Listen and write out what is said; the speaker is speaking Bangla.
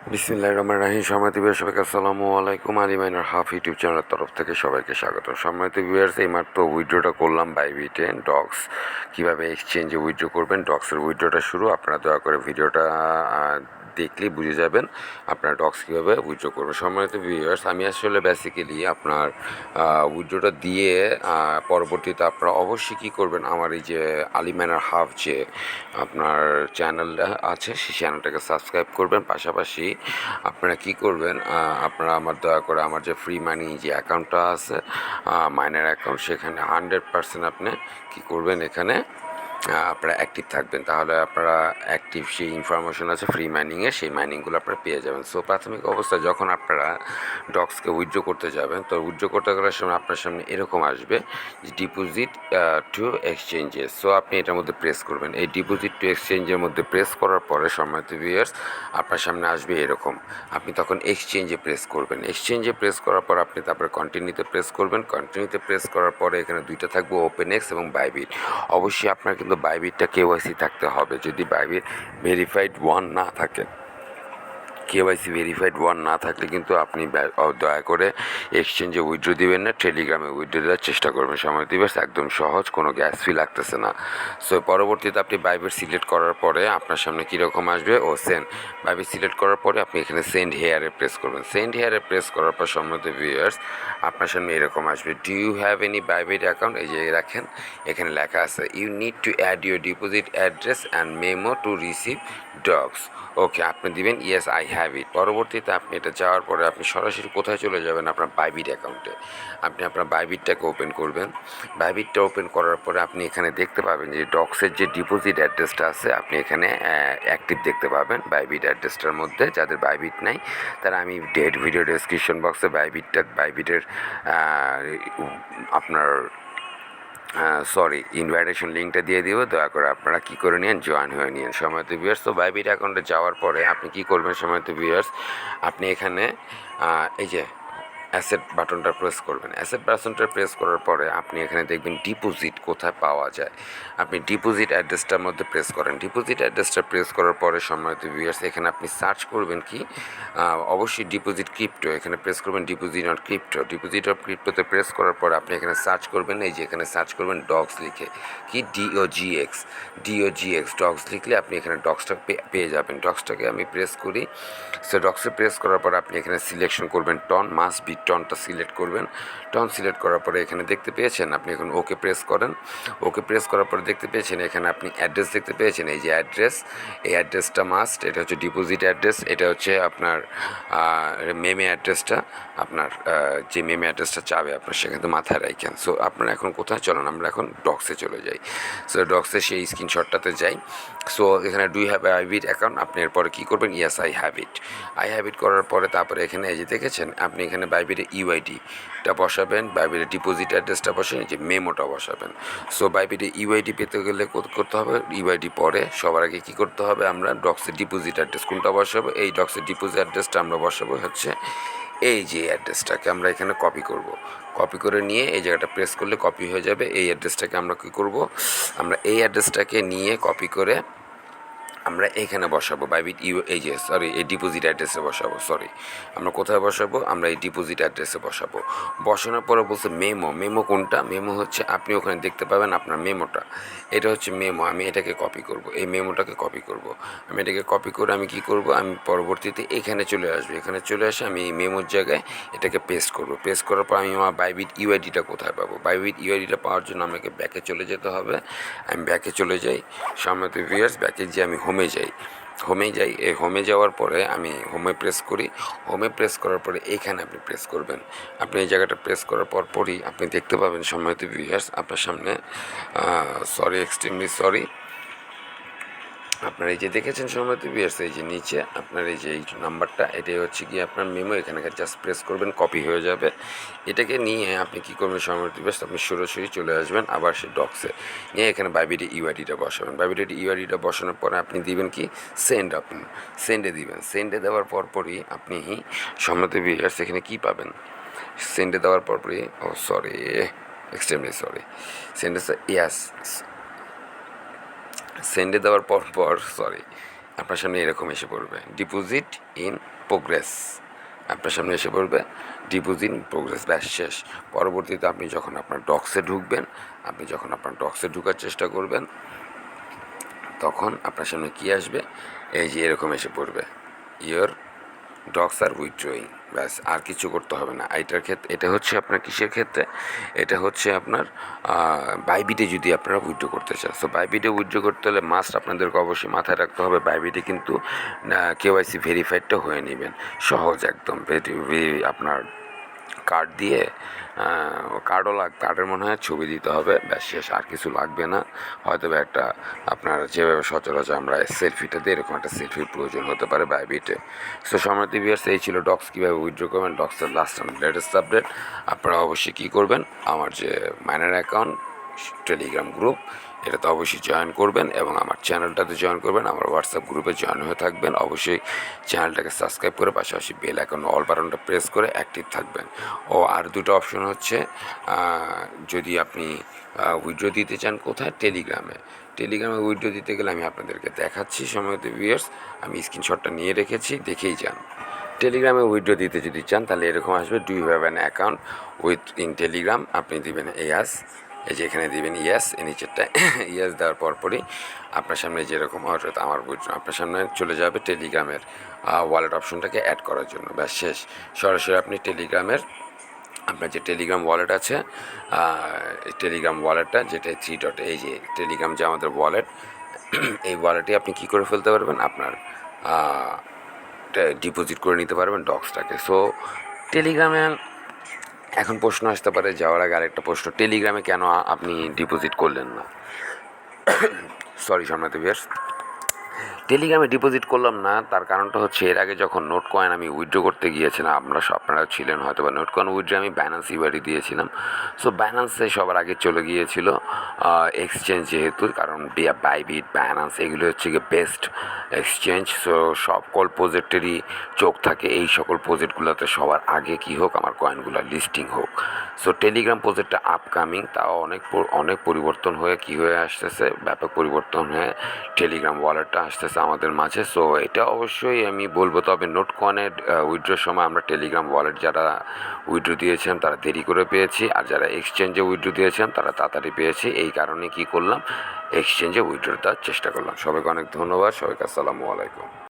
বিসমিল্লাহির রহমানির রহিম। সম্মানিত ভিউয়ার্স, সবাইকে আসসালামু আলাইকুম। আলী মাইনার হাফ ইউটিউব চ্যানেলের তরফ থেকে সবাইকে স্বাগত। সম্মানিত ভিউয়ার্স, এইমাত্র উইথড্রটা করলাম বাইবিটে ডক্স কীভাবে এক্সচেঞ্জে উইথড্র করবেন। ডক্সের উইথড্রটা শুরু, আপনারা দয়া করে ভিডিওটা দেখলেই বুঝে যাবেন আপনার ডক্স কীভাবে উইথড্র করবেন। সম্মানিত ভিউয়ার্স, আমি আসলে বেসিক্যালি আপনার উইথড্রটা দিয়ে পরবর্তীতে আপনারা অবশ্যই কী করবেন, আমার এই যে আলী মাইনার হাফ যে আপনার চ্যানেলটা আছে সেই চ্যানেলটাকে সাবস্ক্রাইব করবেন। পাশাপাশি আপনারা কি করবেন, আপনারা আমার দয়া করে আমার যে ফ্রি মানি যে অ্যাকাউন্টটা আছে মাইনার অ্যাকাউন্ট, সেখানে 100% আপনি কী করবেন, এখানে আপনারা অ্যাক্টিভ থাকবেন। তাহলে আপনারা অ্যাক্টিভ সেই ইনফরমেশন আছে ফ্রি মাইনিংয়ে, সেই মাইনিংগুলো আপনারা পেয়ে যাবেন। সো প্রাথমিক অবস্থায় যখন আপনারা ডক্সকে উইথড্র করতে যাবেন, তো উইথড্র করতে গেলে সময় আপনার সামনে এরকম আসবে যে ডিপোজিট টু এক্সচেঞ্জেস। সো আপনি এটার মধ্যে প্রেস করবেন। এই ডিপোজিট টু এক্সচেঞ্জের মধ্যে প্রেস করার পরে সম্মানিত ভিউয়ার্স, আপনার সামনে আসবে এরকম। আপনি তখন এক্সচেঞ্জে প্রেস করবেন। এক্সচেঞ্জে প্রেস করার পর আপনি তারপরে কন্টিনিউতে প্রেস করবেন। কন্টিনিউতে প্রেস করার পরে এখানে দুইটা থাকবে, ওপেন এক্স এবং বাইবিট। অবশ্যই আপনার কিন্তু বাইবিটটা কেওয়াইসি থাকতে হবে। যদি বাইবিট ভেরিফাইড ওয়ান না থাকে, কেওয়াইসি ভেরিফাইড ওয়ান না থাকলে কিন্তু আপনি দয়া করে এক্সচেঞ্জে উইথড্র দিবেন না, টেলিগ্রামে উইথড্র দেওয়ার চেষ্টা করবেন। সময় দিবেন, একদম সহজ, কোনো গ্যাস ফি লাগতেছে না। সো পরবর্তীতে আপনি বাইবিট সিলেক্ট করার পরে আপনার সামনে কীরকম আসবে, সেন্ড। বাইবিট সিলেক্ট করার পরে আপনি এখানে সেন্ড হেয়ারে প্রেস করবেন। সেন্ড হেয়ারে প্রেস করার পর সম্মত ভিউয়ার্স, আপনার সামনে এরকম আসবে, do you have any Bybit account. এই যে দেখেন এখানে লেখা আছে, you need to add your deposit address and memo to receive docs. Okay, আপনি দিবেন ইয়েস আই হ্যাভ ইট। পরবর্তীতে আপনি এটা যাওয়ার পরে আপনি সরাসরি কোথায় চলে যাবেন, আপনার বাইবিট অ্যাকাউন্টে। আপনি আপনার বাইবিটটাকে ওপেন করবেন। বাইবিটটা ওপেন করার পরে আপনি এখানে দেখতে পাবেন যে ডক্সের যে ডিপোজিট অ্যাড্রেসটা আছে, আপনি এখানে অ্যাক্টিভ দেখতে পাবেন বাইবিট অ্যাড্রেসটার মধ্যে। যাদের বাইবিট নাই তারা আমি ভিডিও ডেসক্রিপশন বক্সে বাইবিটের আপনার ইনভাইটেশন লিঙ্কটা দিয়ে দিব। দয়া করে আপনারা কী করে নিন, জয়েন হয়ে নিন সময়ত ভিউয়ার্স। তো বাইবিট অ্যাকাউন্টে যাওয়ার পরে আপনি কী করবেন সময়ত ভিউয়ার্স, আপনি এখানে এই যে অ্যাসেট বাটনটা প্রেস করবেন। অ্যাসেট বাটনটা প্রেস করার পরে আপনি এখানে দেখবেন ডিপোজিট কোথায় পাওয়া যায়। আপনি ডিপোজিট অ্যাড্রেসটার মধ্যে প্রেস করেন। ডিপোজিট অ্যাড্রেসটা প্রেস করার পরে সম্মানিত ভিউয়ার্স, এখানে আপনি সার্চ করবেন কি, অবশ্যই ডিপোজিট ক্রিপ্টো, এখানে প্রেস করবেন deposit on crypto. Deposit of ক্রিপ্টোতে প্রেস করার পরে আপনি এখানে সার্চ করবেন, এই যে এখানে সার্চ করবেন ডক্স লিখে, কি ডিওজিএক্স ডক্স লিখলে আপনি এখানে ডক্সটা পেয়ে যাবেন। ডক্সটাকে আমি প্রেস করি। সো ডক্সে প্রেস করার পর আপনি এখানে সিলেকশন করবেন টন, মাস্ট বি টনটা সিলেক্ট করবেন। টন সিলেক্ট করার পরে এখানে দেখতে পেয়েছেন, আপনি এখন ওকে প্রেস করেন। ওকে প্রেস করার পরে দেখতে পেয়েছেন এখানে আপনি অ্যাড্রেস দেখতে পেয়েছেন, এই যে অ্যাড্রেস, এই অ্যাড্রেসটা মাস্ট, এটা হচ্ছে ডিপোজিট অ্যাড্রেস, এটা হচ্ছে আপনার মেমে অ্যাড্রেসটা, আপনার যে মেমে অ্যাড্রেসটা চাবে আপনার সেখানে মাথায় রাখেন। সো আপনারা এখন কোথায় চলেন, আমরা এখন ডক্সে চলে যাই। সো ডক্সে সেই স্ক্রিনশটটাতে যাই। সো এখানে do you have Bybit account, আপনি এরপরে কী করবেন, yes I have it. I have it করার পরে তারপরে এখানে এই যে দেখেছেন, আপনি এখানে বাইবিটে ইউআইডিটা বসাবেন, বাইবিটে ডিপোজিট অ্যাড্রেসটা বসাবেন, যে মেমোটা বসাবেন। সো বাইবিটে ইউআইডি পেতে গেলে করতে হবে, ইউআইডি পরে সবার আগে কী করতে হবে, আমরা ডক্সের ডিপোজিট অ্যাড্রেস কোনটা বসাবো, এই ডক্সের ডিপোজিট অ্যাড্রেসটা আমরা বসাবো হচ্ছে এই যে অ্যাড্রেসটাকে আমরা এখানে কপি করব। কপি করে নিয়ে এই জায়গাটা প্রেস করলে কপি হয়ে যাবে। এই অ্যাড্রেসটাকে আমরা কী করব, আমরা এই অ্যাড্রেসটাকে নিয়ে কপি করে আমরা এখানে বসাবো বাইবিট এই ডিপোজিট অ্যাড্রেসে বসাবো। আমরা কোথায় বসাবো, আমরা এই ডিপোজিট অ্যাড্রেসে বসাবো। বসানোর পরে বলছে মেমো কোনটা, মেমো হচ্ছে আপনি ওখানে দেখতে পাবেন আপনার মেমোটা, এটা হচ্ছে মেমো। আমি এটাকে কপি করব, এই মেমোটাকে কপি করব। আমি এটাকে কপি করে আমি কি করব, আমি পরবর্তীতে এখানে চলে আসবো। এখানে চলে আসে আমি এই মেমোর জায়গায় এটাকে পেস্ট করব। পেস্ট করার পর আমি আমার বাইবিট ইউআইডিটা কোথায় পাবো, বাইবিট ইউআইডিটা পাওয়ার জন্য আমাকে ব্যাকে চলে যেতে হবে। আমি ব্যাকে চলে যাই, সম্মত ভিউয়ার্স, ব্যাকে যে আমি হোমে যাই। এই হোমে যাওয়ার পরে আমি হোমে প্রেস করি। হোমে প্রেস করার পরে এইখানে আপনি প্রেস করবেন। আপনি এই জায়গাটা প্রেস করার পরই আপনি দেখতে পাবেন সম্মানিত ভিউয়ার্স, আপনার সামনে এক্সট্রিমলি সরি, আপনার এই যে দেখেছেন সম্মানিত ভিউয়ার্স, এই যে নিচে আপনার এই যে এই নাম্বারটা, এটাই হচ্ছে কি আপনার মেমো। এখানে জাস্ট প্রেস করবেন, কপি হয়ে যাবে। এটাকে নিয়ে আপনি কী করবেন সম্মানিত ভিউয়ার্স, আপনি সরাসরি চলে আসবেন আবার সেই ডক্সে, নিয়ে এখানে বাইবিটি ইউআইডিটা বসাবেন। বাইবিটি ইউআইডিটা বসানোর পরে আপনি দিবেন কি আপনি সেন্ডে দিবেন। সেন্ডে দেওয়ার পরপরই আপনি সম্মানিত ভিউয়ার্স এখানে কী পাবেন, সেন্ডে দেওয়ার পরপরই এক্সট্রিমলি সরি সেন্ডে ইয়াস সেন্ডে দেওয়ার পর আপনার সামনে এরকম এসে পড়বে ডিপোজিট ইন প্রোগ্রেস, আপনার সামনে এসে পড়বে ডিপোজিট ইন প্রোগ্রেস, ব্যাস শেষ। পরবর্তীতে আপনি যখন আপনার ডক্সে ঢুকবেন, আপনি যখন আপনার ডক্সে ঢুকার চেষ্টা করবেন, তখন আপনার সামনে কী আসবে, এই যে এরকম এসে পড়বে ইয়োর ডগস আর উইথড্রয়িং, ব্যাস আর কিছু করতে হবে না। এটার ক্ষেত্রে এটা হচ্ছে আপনার কিসের ক্ষেত্রে, এটা হচ্ছে আপনার বাইবিটে যদি আপনারা উইথড্র করতে চান। সো বাইবিটে উইথড্র করতে হলে মাস্ট আপনাদেরকে অবশ্যই মাথায় রাখতে হবে বাইবিটে কিন্তু কেওয়াইসি ভেরিফাইডটা হয়ে নেবেন, সহজ একদম। আপনার কার্ড দিয়ে কার্ডের মনে হয় ছবি দিতে হবে, ব্যাস শেষ, আর কিছু লাগবে না। হয়তো একটা আপনার যেভাবে সচরাচর আমরা সেলফিটা দিই এরকম একটা সেলফির প্রয়োজন হতে পারে বাইবিটে। সো সম্মানিত ভিউয়ার্স, এই ছিল ডক্স কীভাবে উইথড্র করবেন, ডক্সের লাস্ট অ্যান্ড লেটেস্ট আপডেট। আপনারা অবশ্যই কী করবেন, আমার যে মাইনার অ্যাকাউন্ট টেলিগ্রাম গ্রুপ, এটাতে অবশ্যই জয়েন করবেন এবং আমার চ্যানেলটাতে জয়েন করবেন, আমার হোয়াটসঅ্যাপ গ্রুপে জয়েন হয়ে থাকবেন। অবশ্যই চ্যানেলটাকে সাবস্ক্রাইব করে পাশাপাশি বেল আইকন অল বাটনটা প্রেস করে অ্যাক্টিভ থাকবেন। ও আর দুটো অপশন হচ্ছে, যদি আপনি উইথড্র দিতে চান কোথায়, টেলিগ্রামে উইথড্র দিতে গেলে আমি আপনাদেরকে দেখাচ্ছি সম্মানিত ভিউয়ার্স, আমি স্ক্রিনশটটা নিয়ে রেখেছি, দেখেই যান। টেলিগ্রামে উইথড্র দিতে যদি চান তাহলে এরকম আসবে, do you have an account with in Telegram, আপনি দিবেন ইয়াস, এই যে এখানে দিবেন ইয়াস, এই নিচেরটা ইয়াস দেওয়ার পরপরই আপনার সামনে যেরকম অর্থাৎ আমার উইথড্র আপনার সামনে চলে যাবে টেলিগ্রামের ওয়ালেট অপশনটাকে অ্যাড করার জন্য, ব্যাস শেষ। সরাসরি আপনি টেলিগ্রামের আপনার যে টেলিগ্রাম ওয়ালেট আছে, টেলিগ্রাম ওয়ালেটটা যেটা থ্রি ডট, এই যে টেলিগ্রাম যে আমাদের ওয়ালেট, এই ওয়ালেটে আপনি কী করে ফেলতে পারবেন, আপনার ডিপোজিট করে নিতে পারবেন ডক্সটাকে। সো টেলিগ্রামে এখন প্রশ্ন আসতে পারে, যাওয়ার আগে আরেকটা প্রশ্ন, টেলিগ্রামে কেন আপনি ডিপোজিট করলেন না? সরি সম্মানিত ভিউয়ার্স, টেলিগ্রামে ডিপোজিট করলাম না, তার কারণটা হচ্ছে এর আগে যখন নোট কয়েন আমি উইথড্র করতে গিয়েছিলাম, আপনারা ছিলেন হয়তো বা, নোট কয়েন উইথড্র আমি বাইন্যান্স ইউআইডি দিয়েছিলাম। সো বাইন্যান্সে সবার আগে চলে গিয়েছিল এক্সচেঞ্জ, যেহেতু কারণ বাইবিট, বাইন্যান্স এগুলো হচ্ছে গিয়ে বেস্ট এক্সচেঞ্জ। সো সকল প্রজেক্টেরই চোখ থাকে, এই সকল প্রজেক্টগুলোতে সবার আগে কী হোক, আমার কয়েনগুলো লিস্টিং হোক। সো টেলিগ্রাম প্রজেক্টটা আপকামিং, তাও অনেক পরিবর্তন হয়ে কী হয়ে আসতেছে, ব্যাপক পরিবর্তন হয়ে টেলিগ্রাম ওয়ালেটটা আসতেছে আমাদের মাঝে। সো এটা অবশ্যই আমি বলবো, তবে নোট কয়েনের উইথড্রোর সময় আমরা টেলিগ্রাম ওয়ালেট যারা উইথড্রো দিয়েছেন তারা দেরি করে পেয়েছি, আর যারা এক্সচেঞ্জে উইথড্রো দিয়েছেন তারা তাড়াতাড়ি পেয়েছি। এই কারণে কী করলাম, এক্সচেঞ্জে উইথড্রো দেওয়ার চেষ্টা করলাম। সবাইকে অনেক ধন্যবাদ, সবাইকে আসসালামু আলাইকুম।